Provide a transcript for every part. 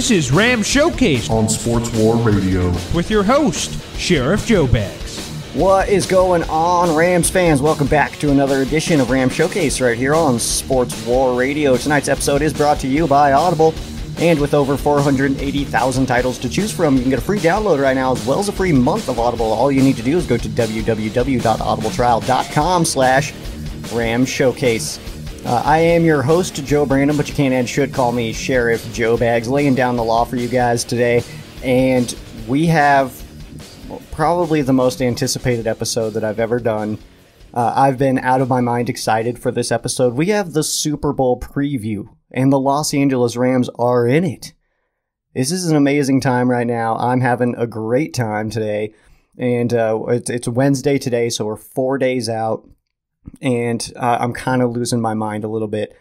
This is Rams Showcase on Sports War Radio with your host, Sheriff Joe-Bags. What is going on, Rams fans? Welcome back to another edition of Rams Showcase right here on Sports War Radio. Tonight's episode is brought to you by Audible, and with over 480,000 titles to choose from, you can get a free download right now as well as a free month of Audible. All you need to do is go to www.audibletrial.com/RamsShowcase. I am your host, Joe Brandon, but you can and should call me Sheriff Joe-Bags, laying down the law for you guys today. And we have probably the most anticipated episode that I've ever done. I've been out of my mind excited for this episode. We have the Super Bowl preview, and the Los Angeles Rams are in it. This is an amazing time right now. I'm having a great time today, and it's Wednesday today, so we're 4 days out. And I'm kind of losing my mind a little bit.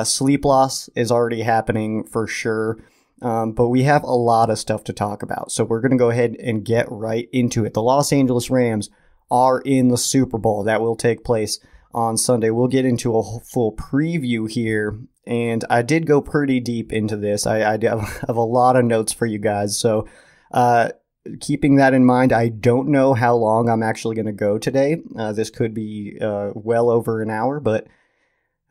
Sleep loss is already happening for sure, but we have a lot of stuff to talk about. So we're going to go ahead and get right into it. The Los Angeles Rams are in the Super Bowl. That will take place on Sunday. We'll get into a full preview here, and I did go pretty deep into this. I have a lot of notes for you guys, so keeping that in mind, I don't know how long I'm actually going to go today. This could be well over an hour, but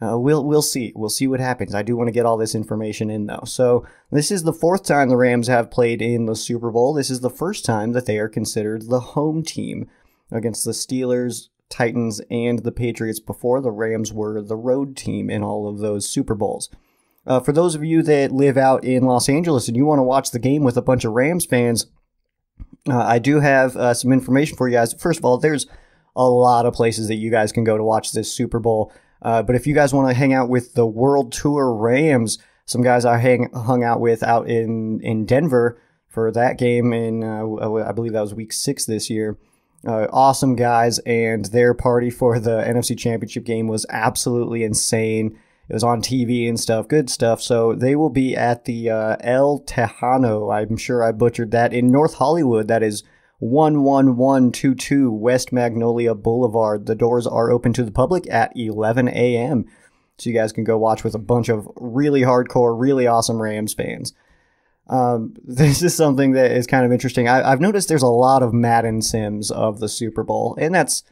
we'll see. We'll see what happens. I do want to get all this information in, though. So this is the fourth time the Rams have played in the Super Bowl. This is the first time that they are considered the home team against the Steelers, Titans, and the Patriots before the Rams were the road team in all of those Super Bowls. For those of you that live out in Los Angeles and you want to watch the game with a bunch of Rams fans, I do have some information for you guys. First of all, there's a lot of places that you guys can go to watch this Super Bowl. But if you guys want to hang out with the World Tour Rams, some guys I hung out with out in Denver for that game in, I believe that was week 6 this year. Awesome guys, and their party for the NFC Championship game was absolutely insane. It was on TV and stuff, good stuff. So they will be at the El Tejano, I'm sure I butchered that, in North Hollywood. That is 11122 West Magnolia Boulevard. The doors are open to the public at 11 a.m. So you guys can go watch with a bunch of really hardcore, really awesome Rams fans. This is something that is kind of interesting. I've noticed there's a lot of Madden sims of the Super Bowl, and that's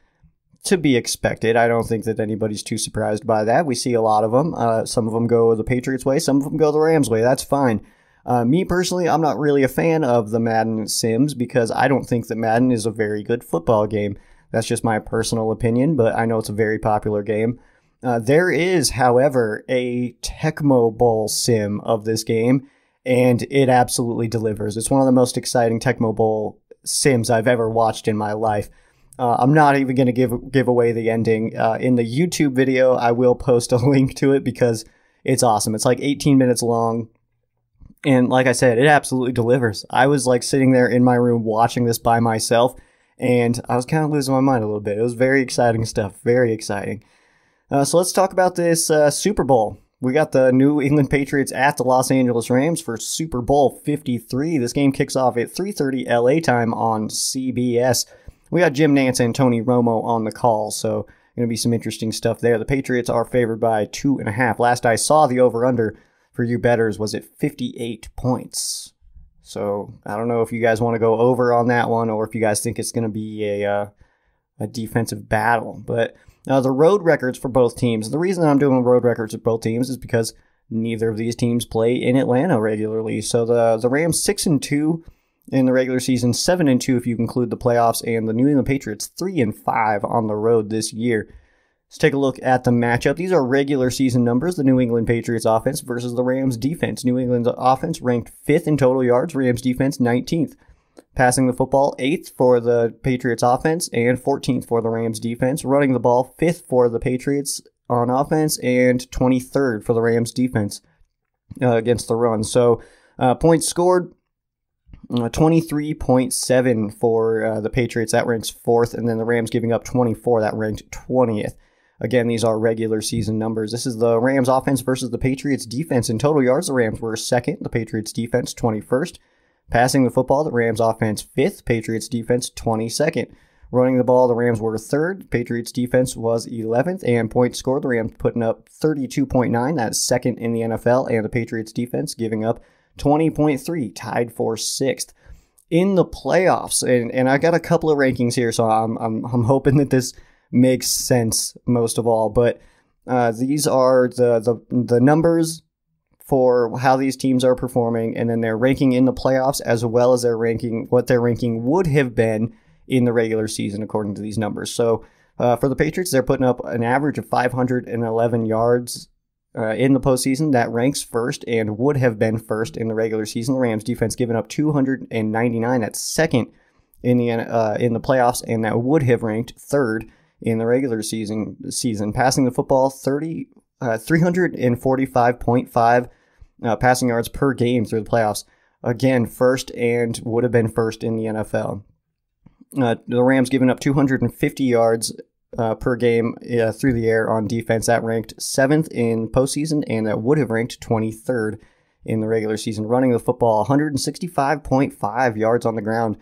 to be expected. I don't think that anybody's too surprised by that. We see a lot of them. Some of them go the Patriots way, some of them go the Rams way. That's fine. Me personally, I'm not really a fan of the Madden sims because I don't think that Madden is a very good football game. That's just my personal opinion, but I know it's a very popular game. There is, however, a Tecmo Bowl sim of this game, and it absolutely delivers. It's one of the most exciting Tecmo Bowl sims I've ever watched in my life. I'm not even going to give away the ending. In the YouTube video, I will post a link to it because it's awesome. It's like 18 minutes long. And like I said, it absolutely delivers. I was like sitting there in my room watching this by myself, and I was kind of losing my mind a little bit. It was very exciting stuff. Very exciting. So let's talk about this Super Bowl. We got the New England Patriots at the Los Angeles Rams for Super Bowl 53. This game kicks off at 3:30 LA time on CBS. We got Jim Nantz and Tony Romo on the call, so going to be some interesting stuff there. The Patriots are favored by 2.5. Last I saw, the over-under for you bettors was at 58 points. So I don't know if you guys want to go over on that one or if you guys think it's going to be a defensive battle. But the road records for both teams, the reason I'm doing road records for both teams is because neither of these teams play in Atlanta regularly. So the Rams 6-2 in the regular season, 7-2 if you include the playoffs, and the New England Patriots 3-5 on the road this year. Let's take a look at the matchup. These are regular season numbers. The New England Patriots offense versus the Rams defense. New England's offense ranked 5th in total yards. Rams defense 19th. Passing the football 8th for the Patriots offense and 14th for the Rams defense. Running the ball 5th for the Patriots on offense and 23rd for the Rams defense against the run. So points scored, 23.7 for the Patriots. That ranks 4th. And then the Rams giving up 24. That ranked 20th. Again, these are regular season numbers. This is the Rams offense versus the Patriots defense. In total yards, the Rams were 2nd. The Patriots defense 21st. Passing the football, the Rams offense 5th. Patriots defense 22nd. Running the ball, the Rams were 3rd. Patriots defense was 11th. And points scored, the Rams putting up 32.9. That's 2nd in the NFL. And the Patriots defense giving up 20.3, tied for 6th. In the playoffs, and I got a couple of rankings here, so I'm hoping that this makes sense most of all, but these are the numbers for how these teams are performing, and then their ranking in the playoffs, as well as what their ranking would have been in the regular season according to these numbers. So for the Patriots, they're putting up an average of 511 yards in the postseason. That ranks first and would have been first in the regular season. The Rams defense giving up 299. That's second in the playoffs, and that would have ranked third in the regular season. Passing the football 345.5 passing yards per game through the playoffs. Again, first and would have been first in the NFL. The Rams giving up 250 yards per game through the air on defense. That ranked 7th in postseason, and that would have ranked 23rd in the regular season. Running the football 165.5 yards on the ground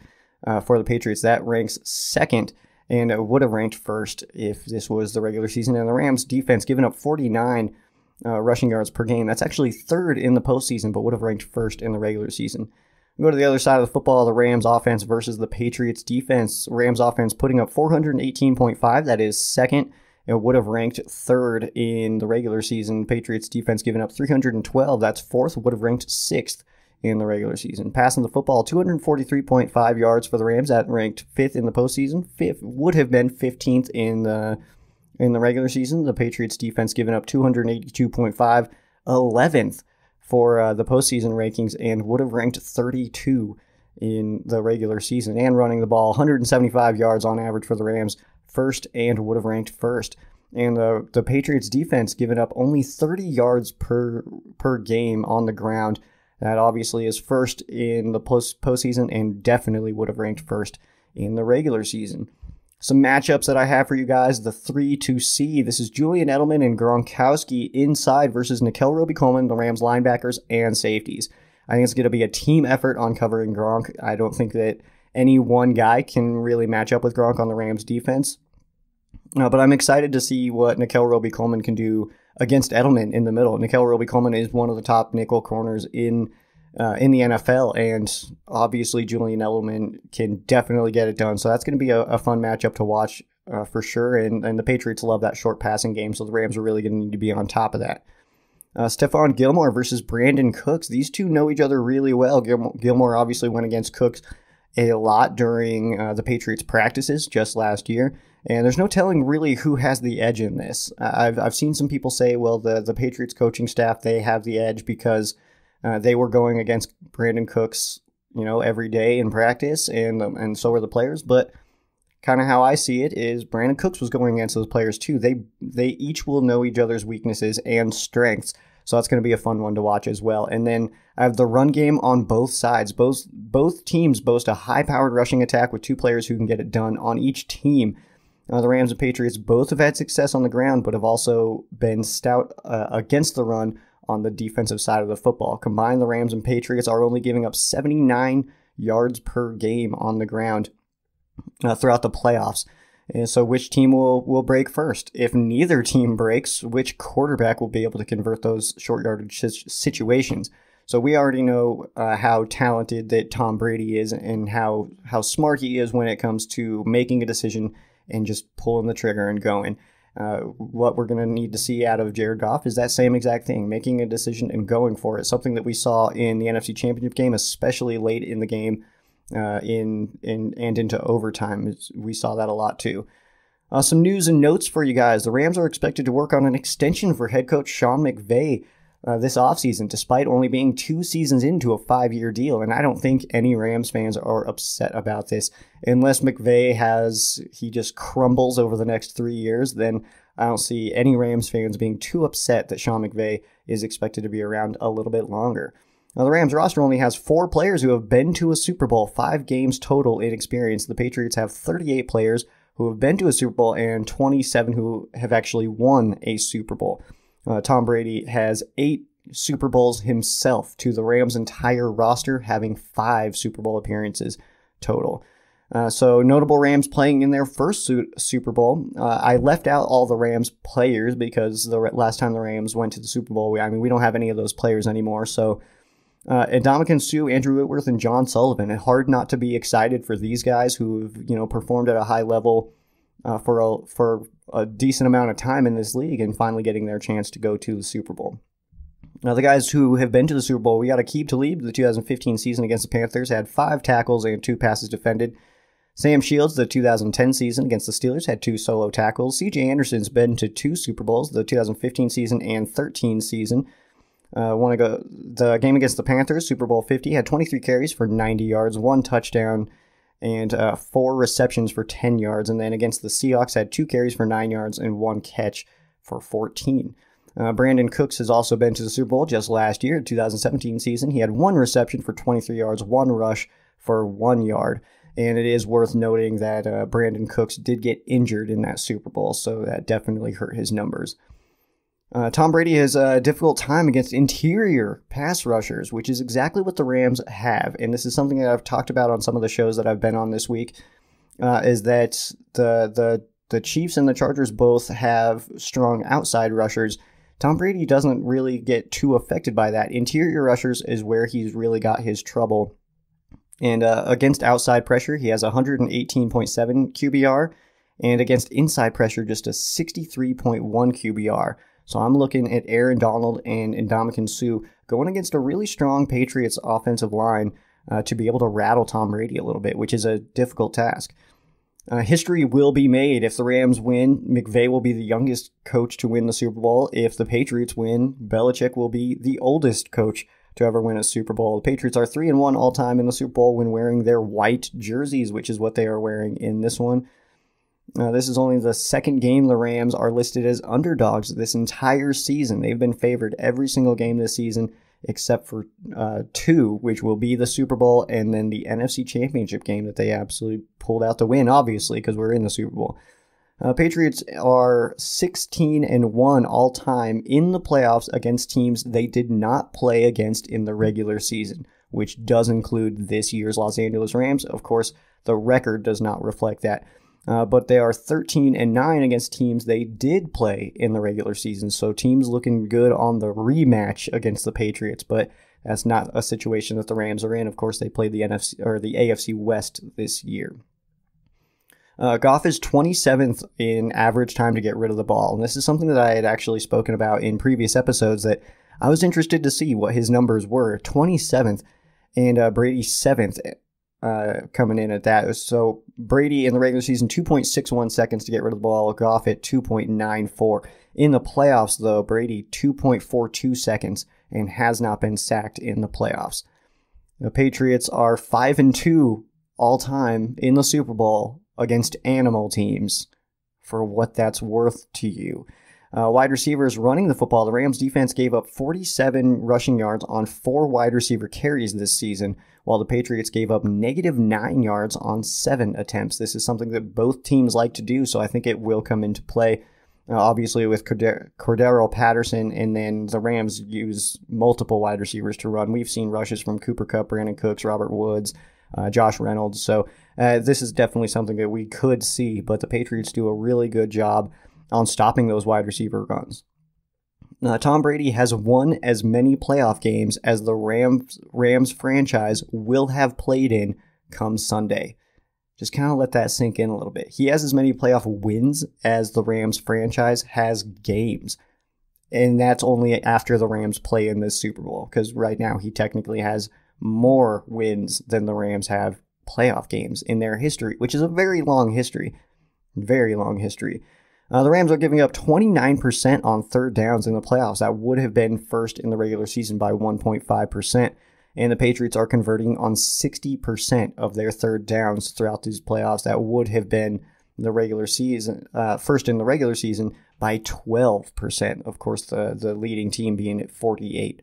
for the Patriots. That ranks 2nd, and it would have ranked 1st if this was the regular season. And the Rams defense giving up 49 rushing yards per game. That's actually 3rd in the postseason, but would have ranked 1st in the regular season. We go to the other side of the football, the Rams offense versus the Patriots defense. Rams offense putting up 418.5. That is 2nd. It would have ranked 3rd in the regular season. Patriots defense giving up 312. That's 4th. Would have ranked 6th in the regular season. Passing the football, 243.5 yards for the Rams. That ranked 5th in the postseason. 5th would have been 15th in the regular season. The Patriots defense giving up 282.5, 11th for the postseason rankings, and would have ranked 32 in the regular season. And running the ball 175 yards on average for the Rams, 1st, and would have ranked 1st. And the Patriots defense giving up only 30 yards per game on the ground. That obviously is 1st in the postseason and definitely would have ranked 1st in the regular season. Some matchups that I have for you guys, the 3-2C. This is Julian Edelman and Gronkowski inside versus Nickel Roby-Coleman, the Rams linebackers and safeties. I think it's going to be a team effort on covering Gronk. I don't think that any one guy can really match up with Gronk on the Rams defense. But I'm excited to see what Nickel Roby-Coleman can do against Edelman in the middle. Nickel Roby-Coleman is one of the top nickel corners in the NFL, and obviously Julian Edelman can definitely get it done. So that's going to be a fun matchup to watch for sure, and the Patriots love that short passing game, so the Rams are really going to need to be on top of that. Stephon Gilmore versus Brandon Cooks. These two know each other really well. Gilmore obviously went against Cooks a lot during the Patriots practices just last year, and there's no telling really who has the edge in this. I've seen some people say, well, the Patriots coaching staff, they have the edge because they were going against Brandon Cooks, every day in practice, and so were the players. But kind of how I see it is Brandon Cooks was going against those players too. They each will know each other's weaknesses and strengths, so that's going to be a fun one to watch as well. And then I have the run game on both sides. Both teams boast a high-powered rushing attack with two players who can get it done on each team. The Rams and Patriots both have had success on the ground, but have also been stout against the run on the defensive side of the football. Combined, the Rams and Patriots are only giving up 79 yards per game on the ground throughout the playoffs. And so which team will break first? If neither team breaks, which quarterback will be able to convert those short yardage situations? So we already know how talented that Tom Brady is and how smart he is when it comes to making a decision and just pulling the trigger and going. What we're going to need to see out of Jared Goff is that same exact thing, making a decision and going for it. Something that we saw in the NFC Championship game, especially late in the game, and into overtime. We saw that a lot too. Some news and notes for you guys. The Rams are expected to work on an extension for head coach Sean McVay this offseason, despite only being 2 seasons into a 5-year deal. And I don't think any Rams fans are upset about this. Unless McVay he just crumbles over the next 3 years, then I don't see any Rams fans being too upset that Sean McVay is expected to be around a little bit longer. Now, the Rams roster only has 4 players who have been to a Super Bowl, 5 games total in experience. The Patriots have 38 players who have been to a Super Bowl and 27 who have actually won a Super Bowl. Tom Brady has 8 Super Bowls himself to the Rams' entire roster, having 5 Super Bowl appearances total. So notable Rams playing in their first Super Bowl. I left out all the Rams players because the last time the Rams went to the Super Bowl, we don't have any of those players anymore. So Ndamukong Suh, Andrew Whitworth, and John Sullivan. It's hard not to be excited for these guys who've performed at a high level for a decent amount of time in this league and finally getting their chance to go to the Super Bowl. Now, the guys who have been to the Super Bowl, we got Aqib Talib, the 2015 season against the Panthers, had 5 tackles and 2 passes defended. Sam Shields, the 2010 season against the Steelers, had 2 solo tackles. C.J. Anderson's been to 2 Super Bowls, the 2015 season and 13 season. The game against the Panthers, Super Bowl 50, had 23 carries for 90 yards, 1 touchdown, and 4 receptions for 10 yards. And then against the Seahawks, had 2 carries for 9 yards and 1 catch for 14. Brandon Cooks has also been to the Super Bowl just last year, 2017 season. He had 1 reception for 23 yards, 1 rush for 1 yard. And it is worth noting that Brandon Cooks did get injured in that Super Bowl, so that definitely hurt his numbers. Tom Brady has a difficult time against interior pass rushers, which is exactly what the Rams have. And this is something that I've talked about on some of the shows that I've been on this week, is that the Chiefs and the Chargers both have strong outside rushers. Tom Brady doesn't really get too affected by that. Interior rushers is where he's really got his trouble. And against outside pressure, he has 118.7 QBR. And against inside pressure, just a 63.1 QBR. So I'm looking at Aaron Donald and Ndamukong Suh going against a really strong Patriots offensive line to be able to rattle Tom Brady a little bit, which is a difficult task. History will be made. If the Rams win, McVay will be the youngest coach to win the Super Bowl. If the Patriots win, Belichick will be the oldest coach to ever win a Super Bowl. The Patriots are 3-1 all time in the Super Bowl when wearing their white jerseys, which is what they are wearing in this one. This is only the second game the Rams are listed as underdogs this entire season. They've been favored every single game this season except for 2, which will be the Super Bowl and then the NFC Championship game that they absolutely pulled out to win, obviously, because we're in the Super Bowl. Patriots are 16-1 all time in the playoffs against teams they did not play against in the regular season, which does include this year's Los Angeles Rams. Of course, the record does not reflect that. But they are 13-9 against teams they did play in the regular season. So teams looking good on the rematch against the Patriots, but that's not a situation that the Rams are in. Of course, they played the NFC or the AFC West this year. Goff is 27th in average time to get rid of the ball. And this is something that I had actually spoken about in previous episodes that I was interested to see what his numbers were. 27th and Brady 7th. Coming in at that. So Brady in the regular season, 2.61 seconds to get rid of the ball. Goff at 2.94. In the playoffs, though, Brady 2.42 seconds and has not been sacked in the playoffs. The Patriots are 5-2 all time in the Super Bowl against animal teams, for what that's worth to you. Wide receivers running the football. The Rams defense gave up 47 rushing yards on 4 wide receiver carries this season, while the Patriots gave up -9 yards on 7 attempts. This is something that both teams like to do, so I think it will come into play. Obviously with Cordero Patterson, and then the Rams use multiple wide receivers to run. We've seen rushes from Cooper Kupp, Brandon Cooks, Robert Woods, Josh Reynolds. So this is definitely something that we could see, but the Patriots do a really good job on stopping those wide receiver runs. Tom Brady has won as many playoff games as the Rams franchise will have played in come Sunday. Just kind of let that sink in a little bit. He has as many playoff wins as the Rams franchise has games. And that's only after the Rams play in this Super Bowl, because right now he technically has more wins than the Rams have playoff games in their history, which is a very long history. Very long history. The Rams are giving up 29% on third downs in the playoffs. That would have been first in the regular season by 1.5%. And the Patriots are converting on 60% of their third downs throughout these playoffs. That would have been the regular season, first in the regular season by 12%. Of course, the leading team being at 48%.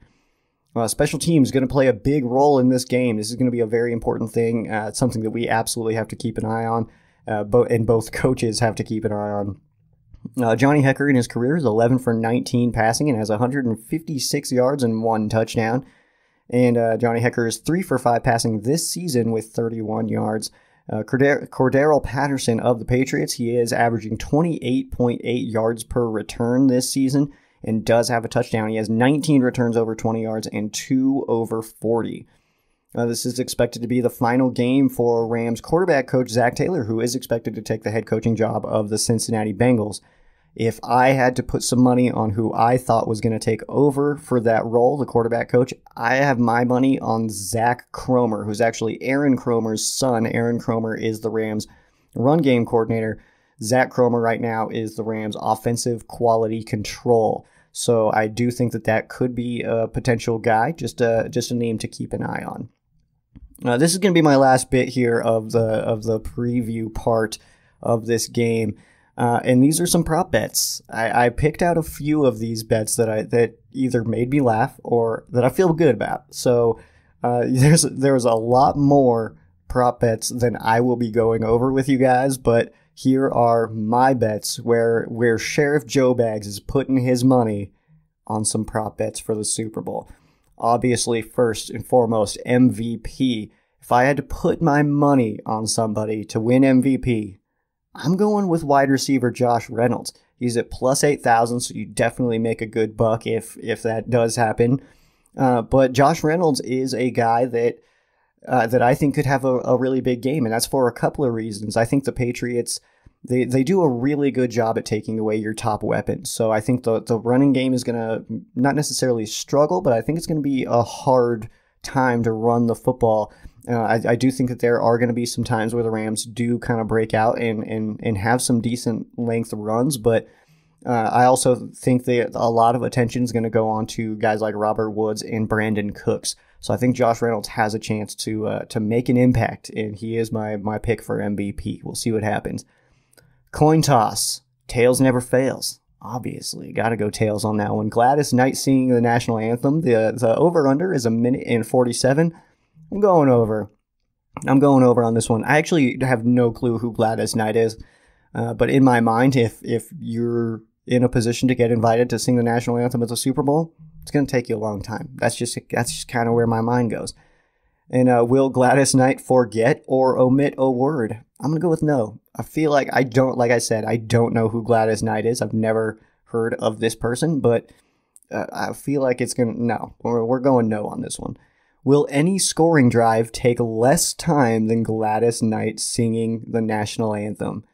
Special teams is going to play a big role in this game. This is going to be a very important thing. It's something that we absolutely have to keep an eye on, and both coaches have to keep an eye on. Johnny Hekker in his career is 11 for 19 passing and has 156 yards and 1 touchdown. And Johnny Hekker is 3 for 5 passing this season with 31 yards. Cordero Patterson of the Patriots, he is averaging 28.8 yards per return this season and does have a touchdown. He has 19 returns over 20 yards and 2 over 40. This is expected to be the final game for Rams quarterback coach Zach Taylor, who is expected to take the head coaching job of the Cincinnati Bengals. If I had to put some money on who I thought was going to take over for that role, the quarterback coach, I have my money on Zach Cromer, who's actually Aaron Cromer's son. Aaron Cromer is the Rams run game coordinator. Zach Cromer right now is the Rams offensive quality control. So I do think that could be a potential guy, just a name to keep an eye on. This is going to be my last bit here of the preview part of this game. And these are some prop bets. I picked out a few of these bets that either made me laugh or that I feel good about. So there's a lot more prop bets than I will be going over with you guys, but here are my bets where Sheriff Joe Bags is putting his money on some prop bets for the Super Bowl. Obviously, first and foremost, MVP. If I had to put my money on somebody to win MVP, I'm going with wide receiver Josh Reynolds. He's at plus 8,000, so you definitely make a good buck if that does happen. But Josh Reynolds is a guy that I think could have a really big game, and that's for a couple of reasons. I think the Patriots, they do a really good job at taking away your top weapons. So I think the running game is going to not necessarily struggle, but I think it's going to be a hard time to run the football. I do think that there are going to be some times where the Rams do kind of break out and have some decent length runs, but I also think that a lot of attention is going to go on to guys like Robert Woods and Brandon Cooks. So I think Josh Reynolds has a chance to make an impact, and he is my pick for MVP. We'll see what happens. Coin toss. Tails never fails. Obviously, got to go tails on that one. Gladys Knight singing the national anthem. The over-under is 1:47. I'm going over on this one. I actually have no clue who Gladys Knight is, but in my mind, if you're in a position to get invited to sing the national anthem at the Super Bowl, it's going to take you a long time. That's just kind of where my mind goes. And will Gladys Knight forget or omit a word? I'm going to go with no. I feel like I don't know who Gladys Knight is. I've never heard of this person, but I feel like it's going to, no. We're going no on this one. Will any scoring drive take less time than Gladys Knight singing the national anthem?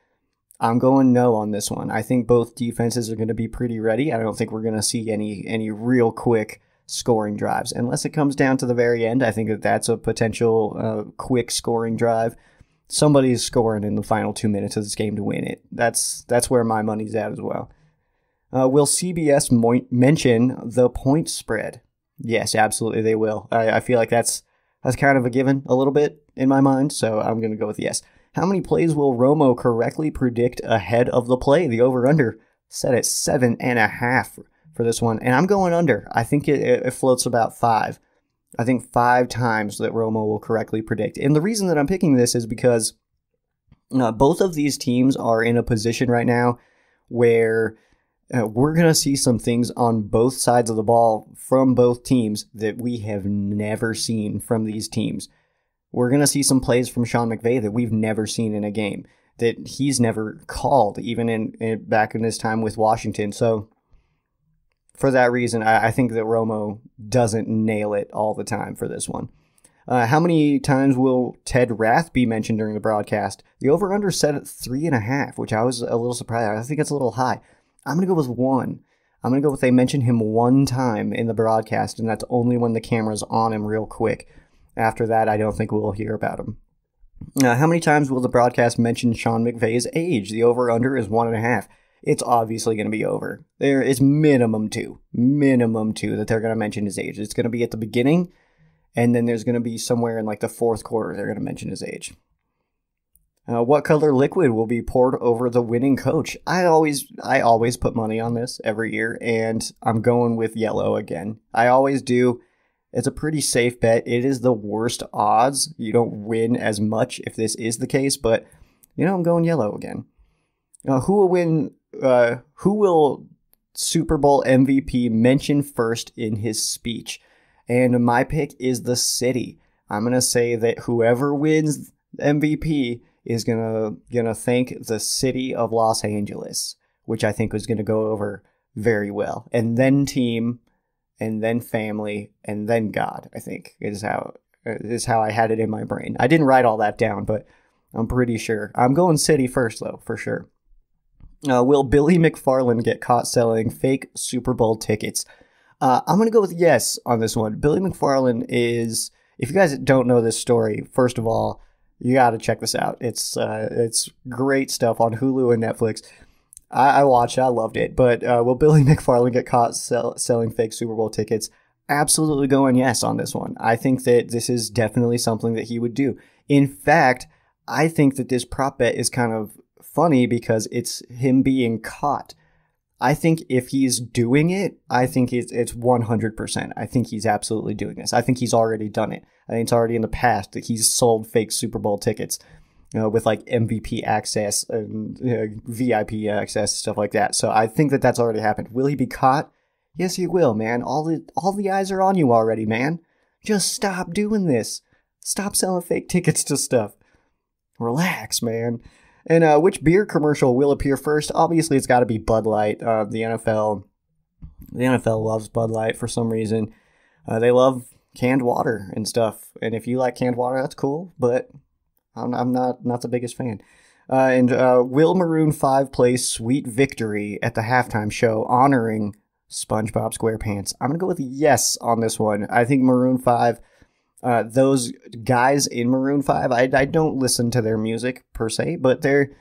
I'm going no on this one. I think both defenses are going to be pretty ready. I don't think we're going to see any real quick scoring drives. Unless it comes down to the very end, I think that's a potential quick scoring drive. Somebody's scoring in the final 2 minutes of this game to win it. That's where my money's at as well. Will CBS mention the point spread? Yes, absolutely they will. I feel like that's kind of a given a little bit in my mind, so I'm going to go with yes. How many plays will Romo correctly predict ahead of the play? The over-under set at 7.5 for this one, and I'm going under. I think it floats about 5. I think 5 times that Romo will correctly predict. And the reason that I'm picking this is because both of these teams are in a position right now where we're going to see some things on both sides of the ball from both teams that we have never seen from these teams. We're going to see some plays from Sean McVay that we've never seen in a game, that he's never called, even back in his time with Washington. So for that reason, I think that Romo doesn't nail it all the time for this one. How many times will Ted Rath be mentioned during the broadcast? The over-under set at 3.5, which I was a little surprised. I think it's a little high. I'm going to go with 1. I'm going to go with they mention him 1 time in the broadcast, and that's only when the camera's on him real quick. After that, I don't think we'll hear about him. How many times will the broadcast mention Sean McVay's age? The over-under is 1.5. It's obviously going to be over. There is minimum 2 that they're going to mention his age. It's going to be at the beginning, and then there's going to be somewhere in like the fourth quarter they're going to mention his age. What color liquid will be poured over the winning coach? I always put money on this every year, and I'm going with yellow again. I always do. It's a pretty safe bet. It is the worst odds. You don't win as much if this is the case, but I'm going yellow again. Who will win? Who will Super Bowl MVP mention first in his speech? And my pick is the city. I'm gonna say that whoever wins MVP is gonna thank the city of Los Angeles, which I think was gonna go over very well. And then team, and then family, and then God, I think, is how I had it in my brain. I didn't write all that down, but I'm pretty sure. I'm going city first, though, for sure. Will Billy McFarland get caught selling fake Super Bowl tickets? I'm going to go with yes on this one. Billy McFarland is, if you guys don't know this story, first of all, you got to check this out. It's great stuff on Hulu and Netflix. I watched it. I loved it. But will Billy McFarland get caught selling fake Super Bowl tickets? Absolutely going yes on this one. I think that this is definitely something that he would do. In fact, I think that this prop bet is kind of funny because it's him being caught. I think if he's doing it, I think it's 100%. I think he's absolutely doing this. I think he's already done it. I think it's already in the past that he's sold fake Super Bowl tickets. With like MVP access and VIP access, stuff like that. So I think that that's already happened. Will he be caught? Yes, he will, man. All the eyes are on you already, man. Just stop doing this. Stop selling fake tickets to stuff. Relax, man. And which beer commercial will appear first? Obviously, it's got to be Bud Light. The NFL loves Bud Light for some reason. They love canned water and stuff. And if you like canned water, that's cool. But I'm not the biggest fan. And will Maroon 5 play Sweet Victory at the halftime show honoring SpongeBob SquarePants? I'm going to go with yes on this one. I think Maroon 5, those guys in Maroon 5, I don't listen to their music per se, but they're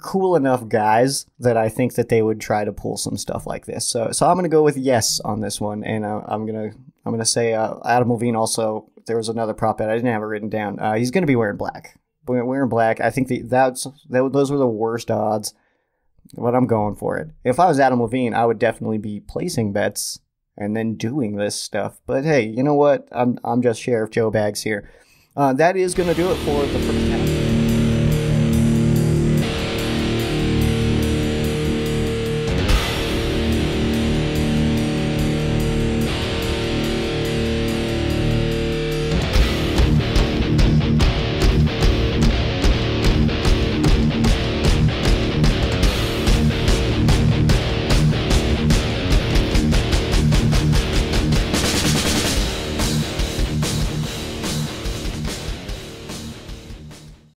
cool enough guys that I think that they would try to pull some stuff like this. So I'm going to go with yes on this one. And I'm going to say Adam Levine also. There was another prop bet. I didn't have it written down. He's going to be wearing black. Wearing black. I think those were the worst odds, but I'm going for it. If I was Adam Levine, I would definitely be placing bets and then doing this stuff. But hey, you know what? I'm just Sheriff Joe Bags here. That is going to do it for the first half.